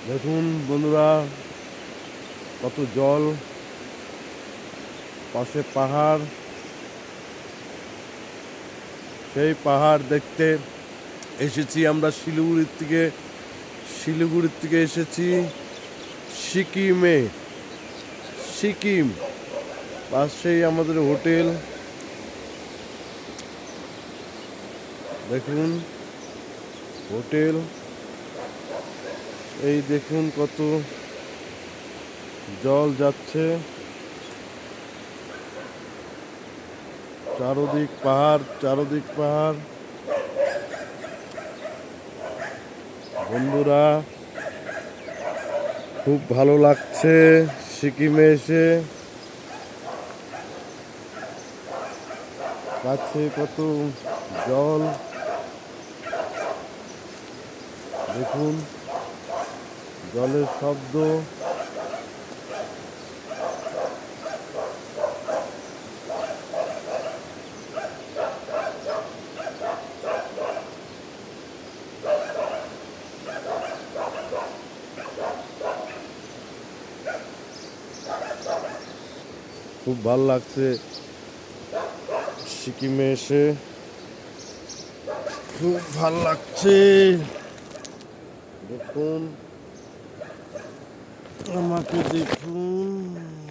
দেখুন বন্ধুরা, কত জল, পাশে পাহাড়। সেই পাহাড় দেখতে এসেছি আমরা শিলিগুড়ির থেকে এসেছি সিকিম। পাশেই আমাদের হোটেল। দেখুন হোটেল, এই দেখুন কত জল যাচ্ছে, চারদিক পাহাড়। বন্ধুরা, খুব ভালো লাগছে সিকিমে এসে। কাছে কত জল, দেখুন জলের শব্দ। খুব ভালো লাগছে সিকিমে এসে, খুব ভালো লাগছে। দেখুন আমাকে, দেখুন।